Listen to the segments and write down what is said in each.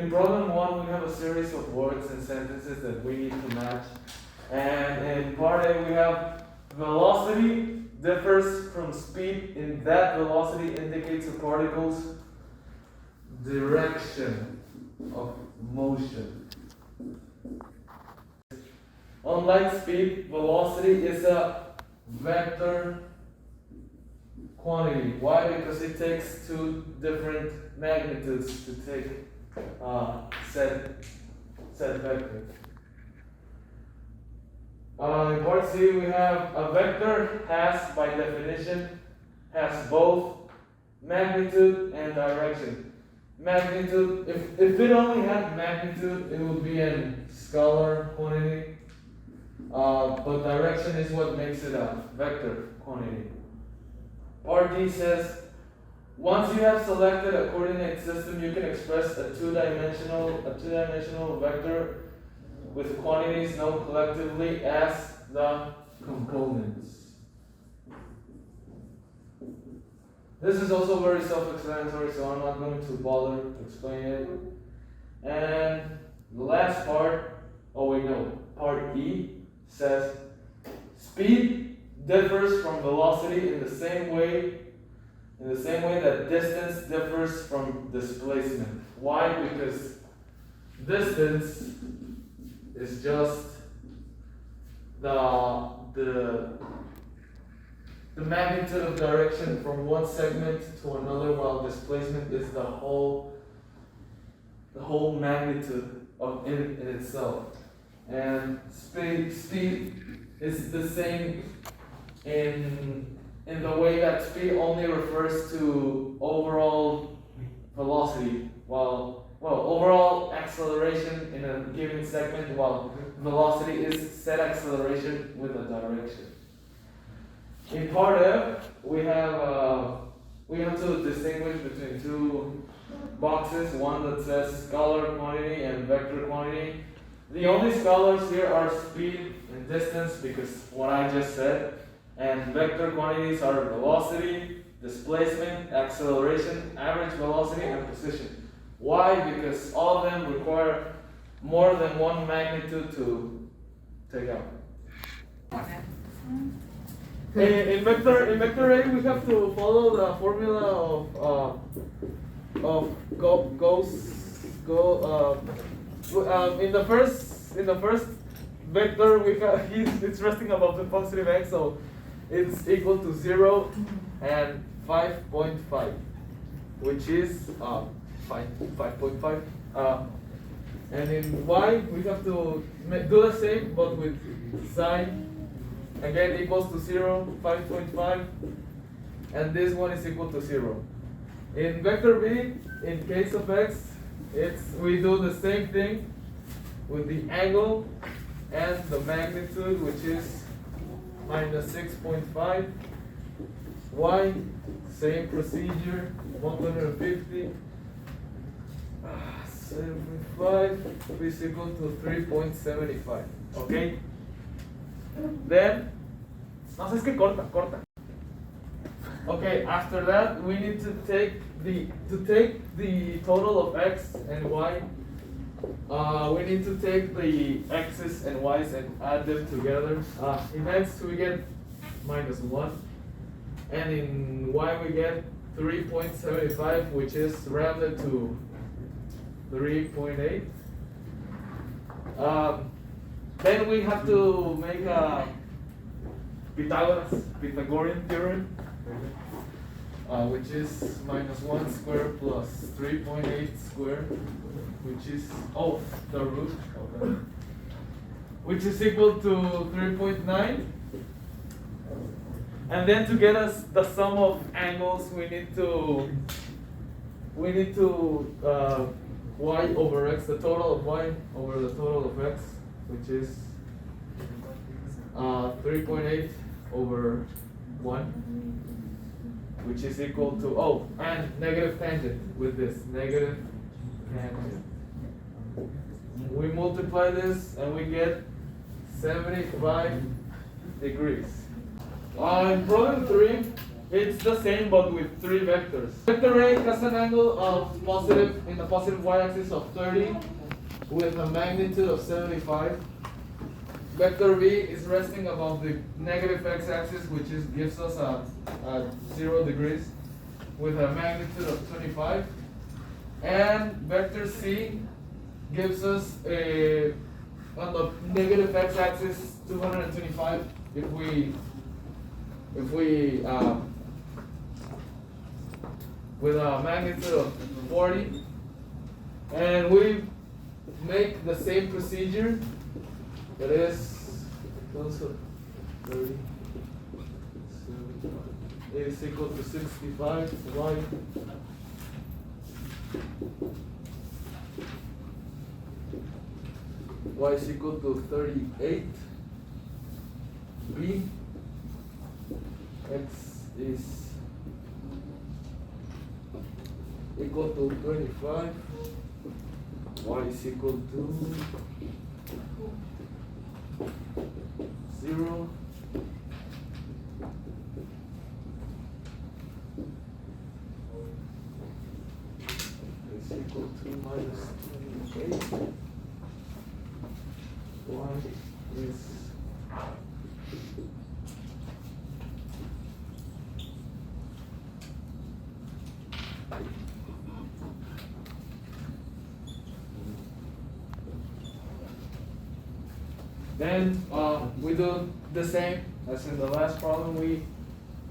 in problem 1, we have a series of words and sentences that we need to match. And in part A, we have velocity differs from speed in that velocity indicates a particle's direction of motion. Unlike speed, velocity is a vector quantity. Why? Because it takes two different magnitudes to take said vector. In part C, we have a vector has, by definition, has both magnitude and direction. Magnitude, if it only had magnitude, it would be a scalar quantity. But direction is what makes it a vector quantity. Part D says, once you have selected a coordinate system, you can express a two-dimensional vector with quantities known collectively as the components. This is also very self-explanatory, so I'm not going to bother to explain it. And the last part, part E says, speed differs from velocity in the same way that distance differs from displacement. Why? Because distance is just the magnitude of direction from one segment to another, while displacement is the whole magnitude of in itself. And speed is the same in the way that speed only refers to overall velocity, while overall acceleration in a given segment, while velocity is set acceleration with a direction. In part F, we have to distinguish between two boxes, one that says scalar quantity and vector quantity. The only scalars here are speed and distance, because what I just said, and vector quantities are velocity, displacement, acceleration, average velocity, and position. Why? Because all of them require more than one magnitude to take out. In vector A, we have to follow the formula in the first vector it's resting above the positive x, so it's equal to 0 and 5.5, which is 5.5. And in y, we have to do the same, but with sine again equals to 0, 5.5, and this one is equal to 0. In vector B, in case of x, we do the same thing with the angle and the magnitude, which is minus 6.5. Y, same procedure, 150. 75 is equal to 3.75. Okay? Then, no, es que corta. Okay, after that, we need to take the total of x and y. We need to take the x's and y's and add them together. In x, we get minus 1. And in y, we get 3.75, which is rounded to 3.8. Then we have to make a Pythagorean theorem, which is minus 1 squared plus 3.8 squared, which is the root of that, which is equal to 3.9. And then to get us the sum of angles, we need to y over x, the total of y over the total of x, which is 3.8 over 1, which is equal to, and negative tangent with this, negative tangent. We multiply this and we get 75 degrees. In problem 3, it's the same but with three vectors. Vector A has an angle of positive in the positive y-axis of 30 with a magnitude of 75. Vector B is resting above the negative x-axis, which gives us a 0 degrees with a magnitude of 25. And vector C gives us on the negative x-axis 225 if we with a magnitude of 40, and we make the same procedure. That is close to 30 is equal to 65 y is equal to 38 b, x is equal to 25, y is equal to 0, is equal to minus 28, y is then we do the same as in the last problem. We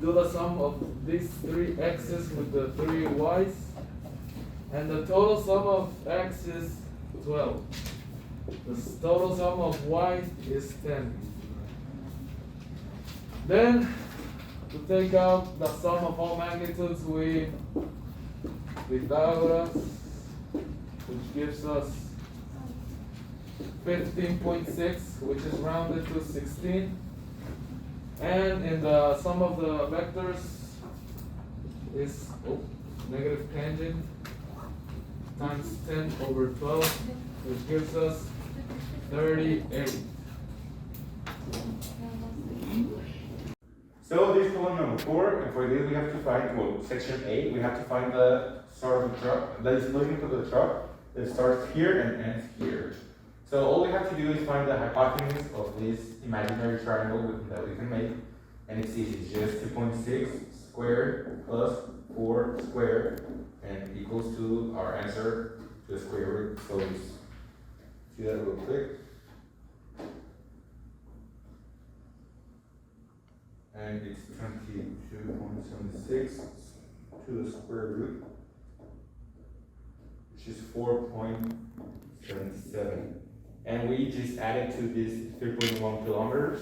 do the sum of these three x's with the three y's, and the total sum of x is 12. The total sum of y is 10. Then, to take out the sum of all magnitudes, we Pythagoras, which gives us 15.6, which is rounded to 16. And in the sum of the vectors is negative tangent times 10 over 12, which gives us 38. So this is problem number 4, and for this we have to find, well, section A, we have to find the start of the truck, the displacement of the truck that starts here and ends here. So all we have to do is find the hypotenuse of this imaginary triangle that we can make, and it's easy. It's just 2.6 squared plus 4 squared, and equals to our answer to the square root. So let's see that real quick. And it's 22.76 to the square root, which is 4.77. And we just added to this 3.1 kilometers.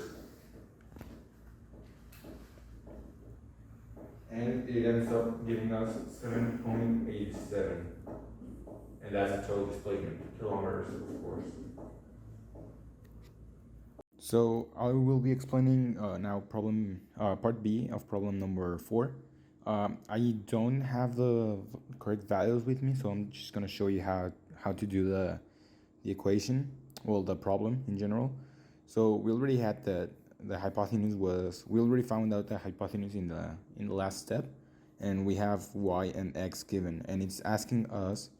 And it ends up giving us 7.87. And that's the total displacement, kilometers, of course. So I will be explaining now part B of problem number 4. I don't have the correct values with me, so I'm just gonna show you how to do the equation, well, the problem in general. So we already had the hypotenuse we already found out the hypotenuse in the last step, and we have y and x given, and it's asking us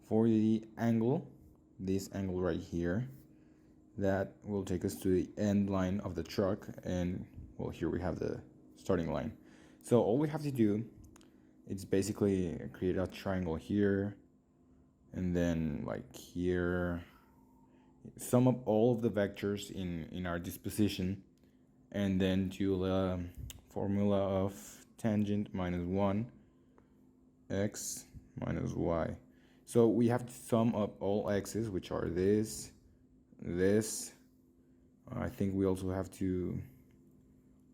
for the angle, this angle right here, that will take us to the end line of the truck, and well, here we have the starting line. So all we have to do is basically create a triangle here, and then like here, sum up all of the vectors in our disposition, and then do the formula of tangent minus 1 x minus y. So we have to sum up all x's, which are this. I think we also have to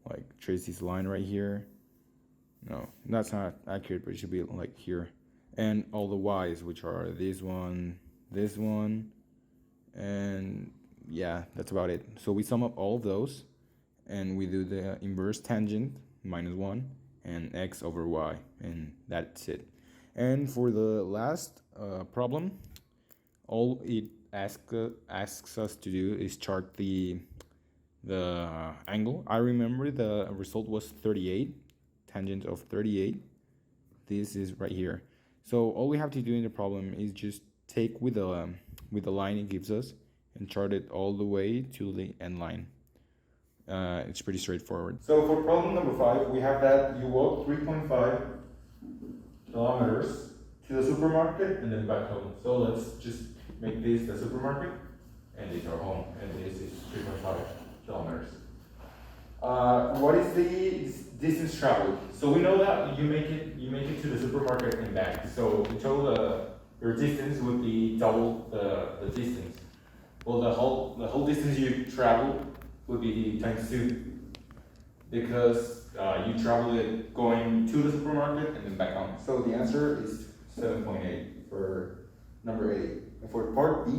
like trace this line right here. No, that's not accurate, but it should be like here. And all the y's, which are this one, and yeah, that's about it. So we sum up all of those, and we do the inverse tangent minus 1 and x over y, and that's it. And for the last problem, all it asks us to do is chart the angle. I remember the result was 38 tangent of 38. This is right here. So all we have to do in the problem is just take with the line it gives us and chart it all the way to the end line. It's pretty straightforward. So for problem number 5, we have that you walk 3.5 kilometers to the supermarket and then back home. So let's just make this the supermarket and this our home, and this is 3.5 kilometers. What is the distance traveled? So we know that you make it to the supermarket and back. So the total your distance would be double the distance. Well, the whole distance you travel would be times 2, because you travel it going to the supermarket and then back home. So the answer is 7.8 for number 8. And for part B,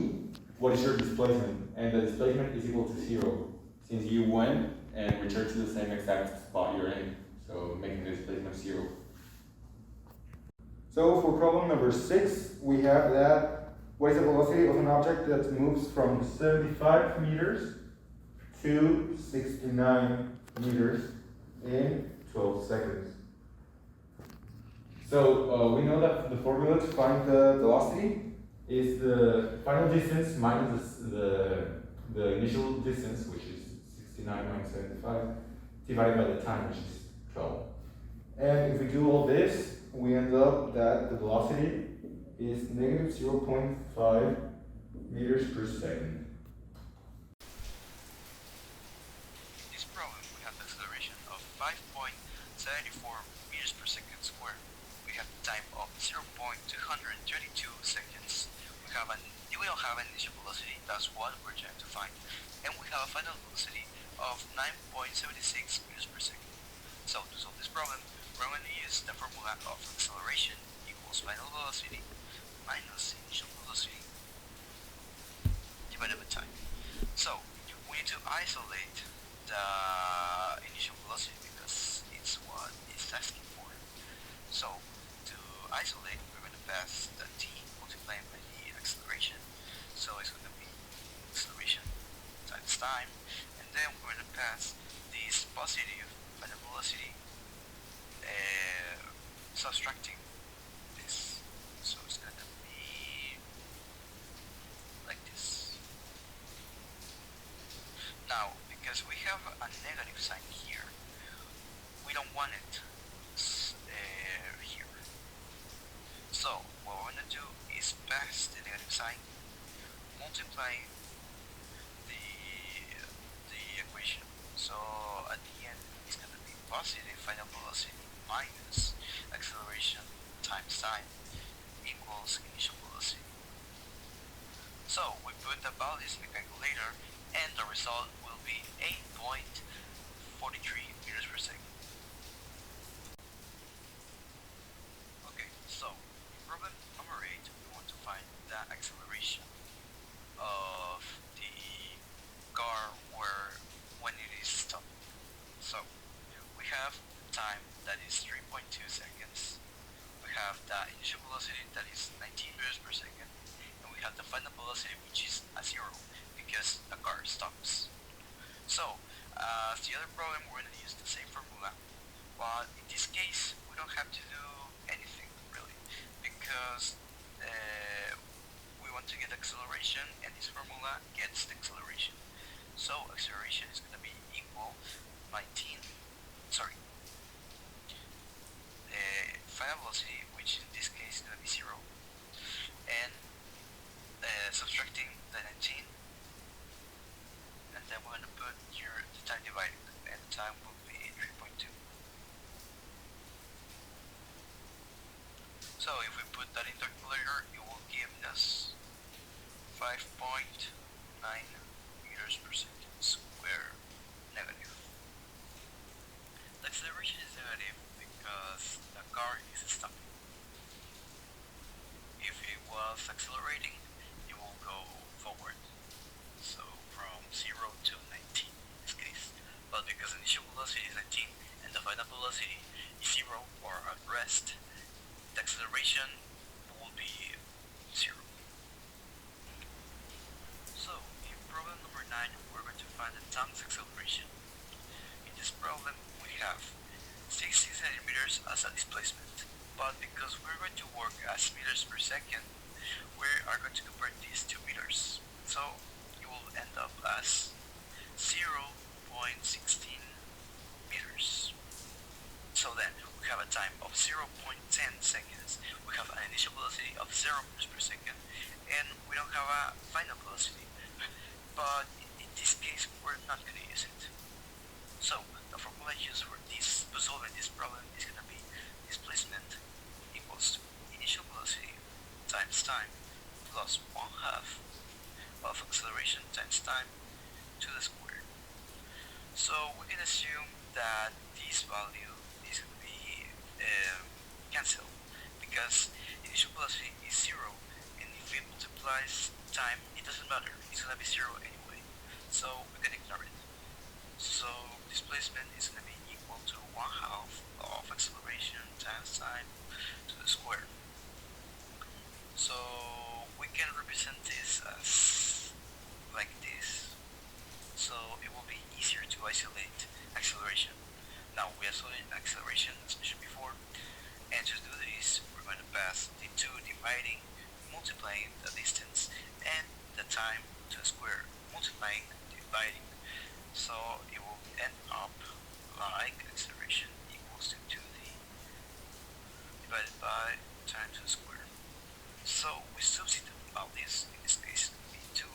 what is your displacement? And the displacement is equal to 0, since you went and returned to the same exact spot you're in. So making the displacement 0. So for problem number 6, we have that what is the velocity of an object that moves from 75 meters to 69 meters in 12 seconds. So we know that the formula to find the velocity is the final distance minus the initial distance, which is 69 minus 75, divided by the time, which is 12. And if we do all this, we end up that the velocity is negative 0.5 meters per second. In this problem, we have the acceleration of 5.74 meters per second squared. We have the time of 0.232 seconds. We don't have an initial velocity, that's what we're trying to find. And we have a final velocity of 9.76 meters per second. So to solve this problem, we're going to use the formula of acceleration equals final velocity minus initial velocity divided by time. So we need to isolate the initial velocity because it's what it's asking for. So to isolate, we're going to pass the t multiplied by the acceleration. So it's going to be acceleration times time, and then we're going to pass this positive final velocity subtracting this. So it's going to be like this. Now, because we have a negative sign here, we don't want it here. So what we're going to do is pass the negative sign, multiply the equation. So at the end, it's going to be positive final velocity minus acceleration times time equals initial velocity. So we put the values in the calculator, and the result will be 8.43 meters per second. Okay, so problem number 8, we want to find the acceleration of the car when it is stopped. So we have time that is 3.2 seconds. We have the initial velocity that is 19 meters per second, and we have the final velocity, which is a 0 because the car stops. So as the other problem, we're going to use the same formula, but in this case we don't have to do anything really, because we want to get acceleration, and this formula gets the acceleration. So acceleration is going to be equal 19, sorry, final velocity, which in this case is going to be 0, and subtracting the 19, and then we're going to put here the time divided, and the time will be 3.2. So if we put that in the calculator, it will give us 5.9 meters per second square negative. The acceleration is negative because the car is stopping. If it was accelerating, it will go forward. So from 0 to 19 in this case. But because initial velocity is 19 and the final velocity is 0 or at rest, the acceleration will be 0. So in problem number 9, we're going to find the time's acceleration. In this problem, we have 60 centimeters as a displacement. But because we're going to work as meters per second, we are going to convert these to meters. So it will end up as 0.16 meters. So then we have a time of 0.10 seconds, we have an initial velocity of 0 meters per second, and we don't have a final velocity. But in this case, we're not going to use it. So the formula used for solving this problem is going to be displacement equals to initial velocity times time plus 1/2 of acceleration times time to the square. So we can assume that this value is going to be cancelled because initial velocity is 0, and if it multiplies time, it doesn't matter, it's going to be 0 anyway, so we can ignore it. So displacement is going to be equal to 1/2 of acceleration times time to the square. So we can represent this as like this. So it will be easier to isolate acceleration. Now we isolated acceleration as mentioned before, and to do this we're going to pass the two dividing, multiplying the distance, and the time to the square, multiplying, dividing. So it will end up like acceleration equals to 2d divided by time to the square. So we substitute values, in this case it will be 2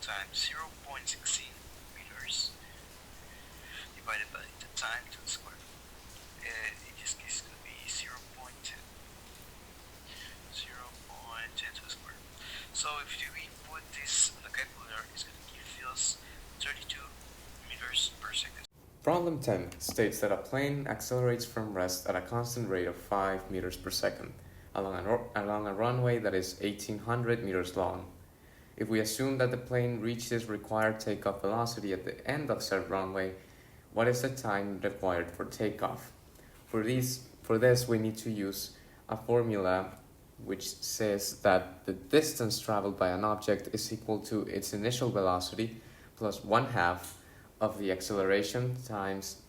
times 0.16 meters divided by the time to the square. In this case it will be 0.10 to the square. So if we put this on the calculator, it's going to give us 32 meters per second. Problem 10 states that a plane accelerates from rest at a constant rate of 5 meters per second along a runway that is 1800 meters long. If we assume that the plane reaches required takeoff velocity at the end of said runway, what is the time required for takeoff? For this we need to use a formula which says that the distance traveled by an object is equal to its initial velocity plus 1/2 of the acceleration times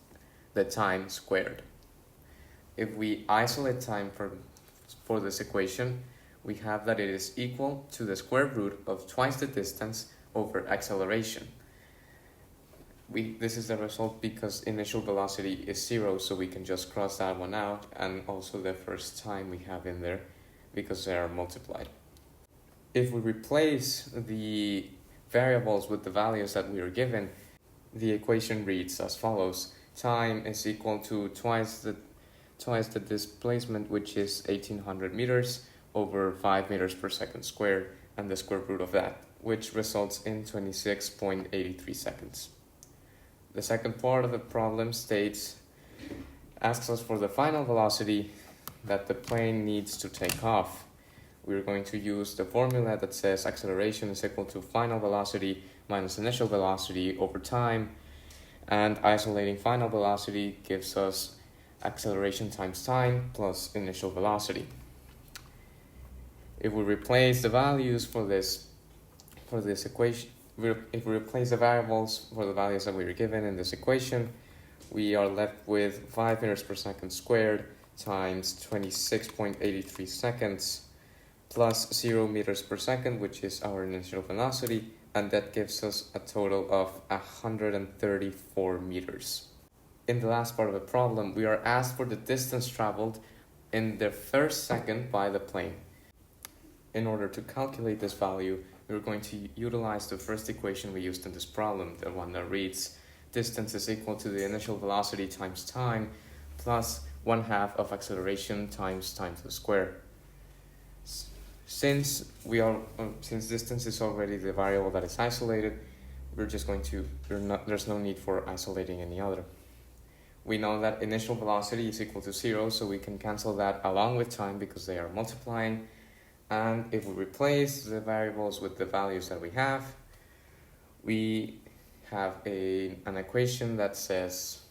the time squared. If we isolate time for this equation, we have that it is equal to the square root of twice the distance over acceleration. This is the result because initial velocity is 0, so we can just cross that one out, and also the first time we have in there because they are multiplied. If we replace the variables with the values that we are given, the equation reads as follows: time is equal to twice the displacement, which is 1800 meters, over 5 meters per second squared, and the square root of that, which results in 26.83 seconds. The second part of the problem asks us for the final velocity that the plane needs to take off. We're going to use the formula that says acceleration is equal to final velocity minus initial velocity over time, and isolating final velocity gives us acceleration times time plus initial velocity. If we replace the values for this equation, if we replace the variables for the values that we were given in this equation, we are left with 5 meters per second squared times 26.83 seconds plus 0 meters per second, which is our initial velocity, and that gives us a total of 134 meters. In the last part of the problem, we are asked for the distance traveled in the first second by the plane. In order to calculate this value, we're going to utilize the first equation we used in this problem, the one that reads distance is equal to the initial velocity times time plus 1/2 of acceleration times time to the square. Since distance is already the variable that is isolated, there's no need for isolating any other. We know that initial velocity is equal to 0, so we can cancel that along with time because they are multiplying. And if we replace the variables with the values that we have an equation that says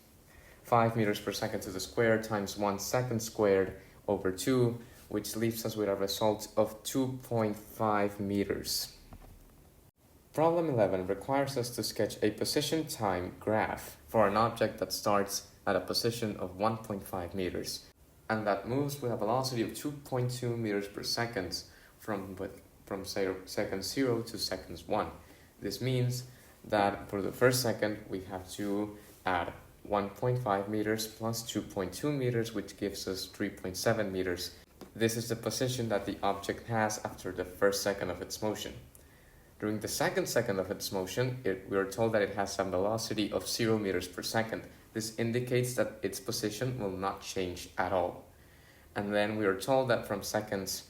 5 meters per second to the square times 1 second squared over 2, which leaves us with a result of 2.5 meters. Problem 11 requires us to sketch a position time graph for an object that starts at a position of 1.5 meters, and that moves with a velocity of 2.2 meters per second from second 0 to seconds 1. This means that for the first second we have to add 1.5 meters plus 2.2 meters, which gives us 3.7 meters. This is the position that the object has after the first second of its motion. During the second second of its motion, we are told that it has a velocity of 0 meters per second. This indicates that its position will not change at all. And then we are told that from seconds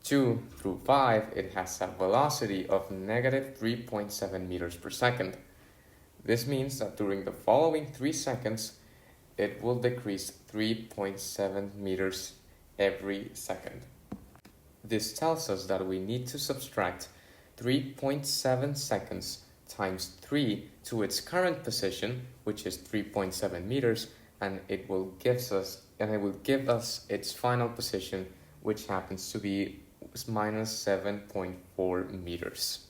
2 through 5, it has a velocity of negative 3.7 meters per second. This means that during the following 3 seconds, it will decrease 3.7 meters every second. This tells us that we need to subtract 3.7 seconds times 3 to its current position, which is 3.7 meters, and it will give us its final position, which happens to be minus 7.4 meters.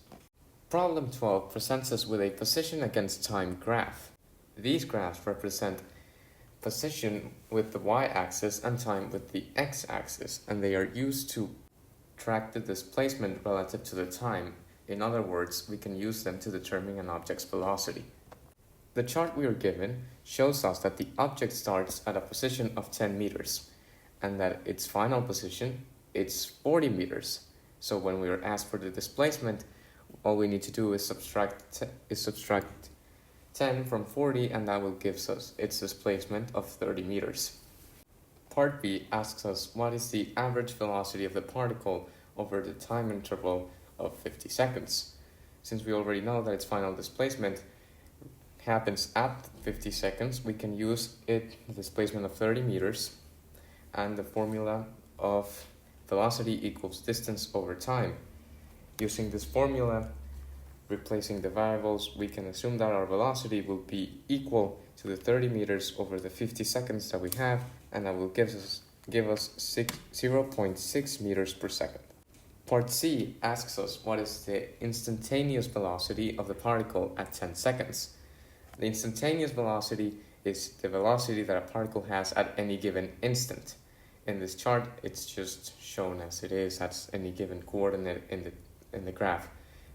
Problem 12 presents us with a position against time graph. These graphs represent position with the y-axis and time with the x-axis, and they are used to track the displacement relative to the time. In other words, we can use them to determine an object's velocity. The chart we are given shows us that the object starts at a position of 10 meters and that its final position is 40 meters. So when we are asked for the displacement, all we need to do is subtract 10 from 40, and that will give us its displacement of 30 meters. Part B asks us what is the average velocity of the particle over the time interval of 50 seconds. Since we already know that its final displacement happens at 50 seconds, we can use the displacement of 30 meters and the formula of velocity equals distance over time. Using this formula, replacing the variables, we can assume that our velocity will be equal to the 30 meters over the 50 seconds that we have, and that will give us 0.6 meters per second. Part C asks us what is the instantaneous velocity of the particle at 10 seconds. The instantaneous velocity is the velocity that a particle has at any given instant. In this chart, it's just shown as it is at any given coordinate in the graph.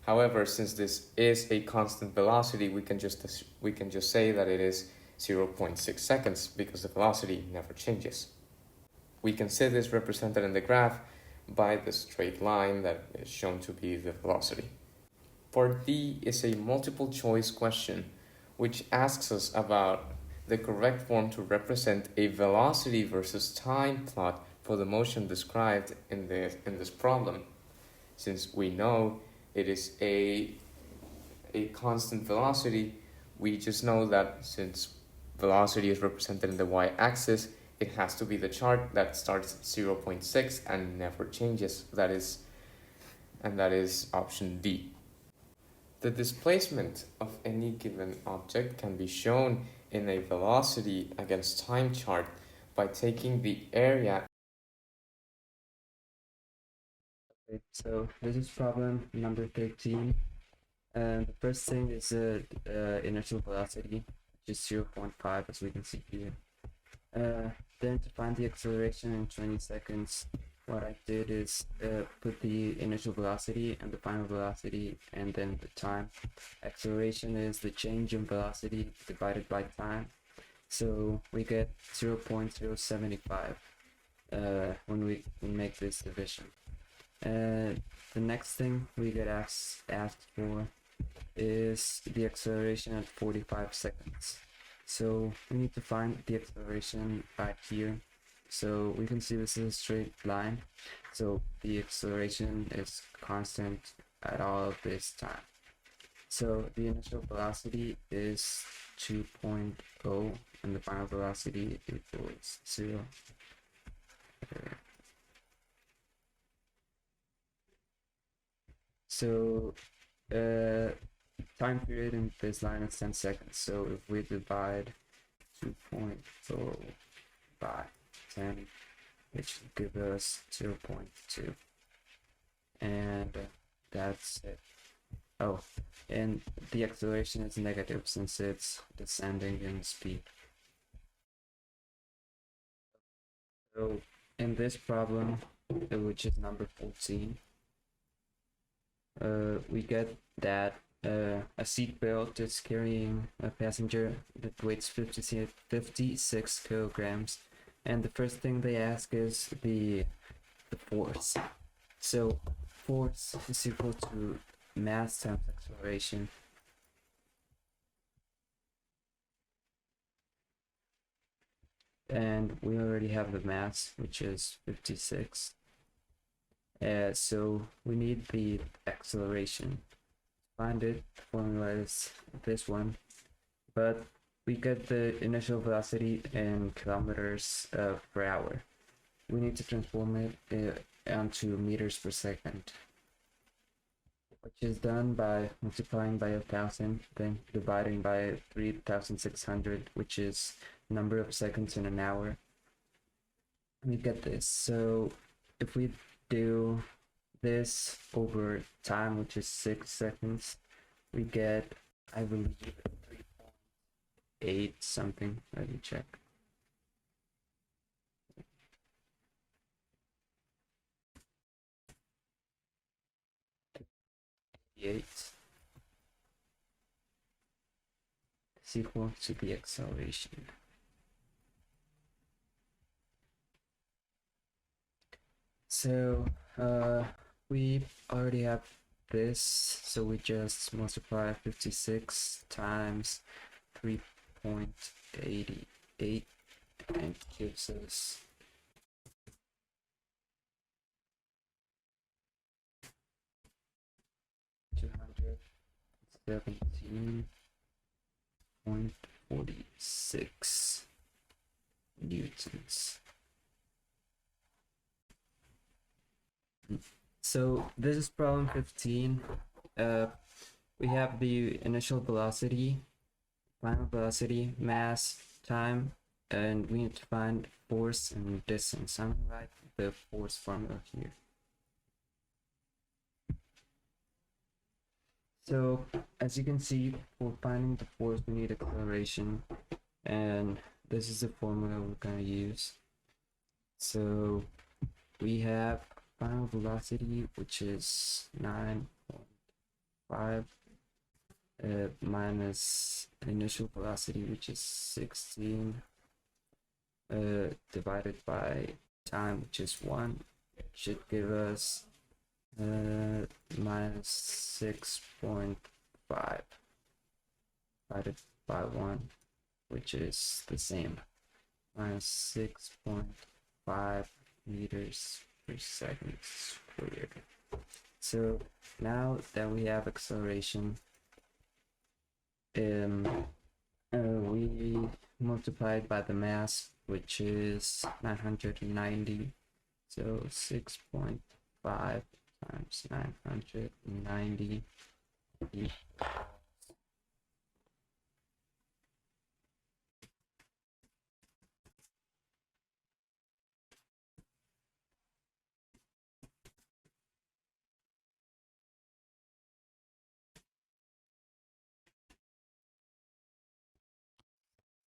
However, since this is a constant velocity, we can just say that it is 0.6 seconds because the velocity never changes. We can see this represented in the graph by the straight line that is shown to be the velocity. Part D is a multiple choice question which asks us about the correct form to represent a velocity versus time plot for the motion described in this problem. Since we know it is a constant velocity, we just know that since velocity is represented in the y-axis, it has to be the chart that starts at 0.6 and never changes. That is option D. The displacement of any given object can be shown in a velocity against time chart by taking the area. Okay, so this is problem number 13. The first thing is the initial velocity, which is 0.5, as we can see here. Then to find the acceleration in 20 seconds, what I did is put the initial velocity and the final velocity and then the time. Acceleration is the change in velocity divided by time. So we get 0.075 when we make this division. The next thing we get asked for is the acceleration at 45 seconds. So we need to find the acceleration right here. So we can see this is a straight line. So the acceleration is constant at all of this time. So the initial velocity is 2.0 and the final velocity equals 0. So time period in this line is 10 seconds. So if we divide 2.0 by 10, it should give us 0.2. And that's it. Oh, and the acceleration is negative since it's descending in speed. So in this problem, which is number 14, we get that a seat belt is carrying a passenger that weighs 56 kilograms, and the first thing they ask is the force. So force is equal to mass times acceleration. And we already have the mass, which is 56. So we need the acceleration. To find it, the formula is this one, but we get the initial velocity in kilometers per hour. We need to transform it onto meters per second, which is done by multiplying by 1,000, then dividing by 3,600, which is number of seconds in an hour. We get this. So if we do this over time, which is 6 seconds, we get, I believe, 3.8 something. Let me check. Is equal to the acceleration. So we already have this, so we just multiply 56 times 3.88 and gives us 217.46 newtons. So this is problem 15. We have the initial velocity, final velocity, mass, time, and we need to find force and distance. I'm gonna write the force formula here. So as you can see, for finding the force, we need acceleration, and this is the formula we're gonna use. So we have final velocity, which is 9.5 minus initial velocity, which is 16 divided by time, which is 1, should give us minus 6.5 divided by 1, which is the same, minus 6.5 meters per second squared. So now that we have acceleration, we multiply it by the mass, which is 990. So 6.5 times 990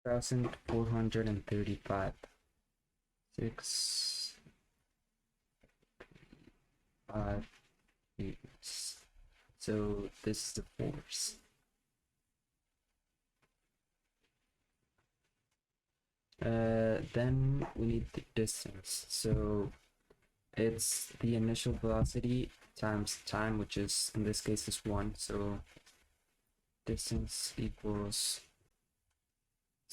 1,435. 5 newtons. So this is the force. Then we need the distance. So it's the initial velocity times time, which is in this case is 1. So distance equals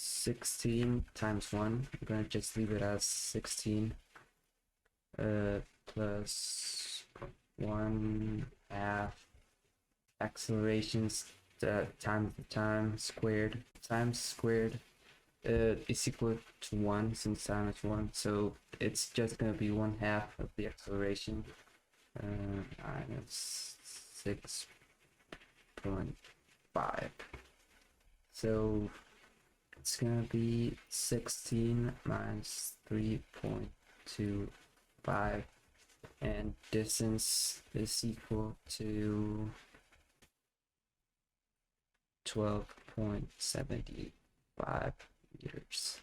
16 times 1. I'm gonna just leave it as 16 plus 1/2 accelerations times the time squared is equal to 1, since time is 1, so it's just gonna be 1/2 of the acceleration, minus 6.5. So it's gonna be 16 minus 3.25, and distance is equal to 12.75 meters.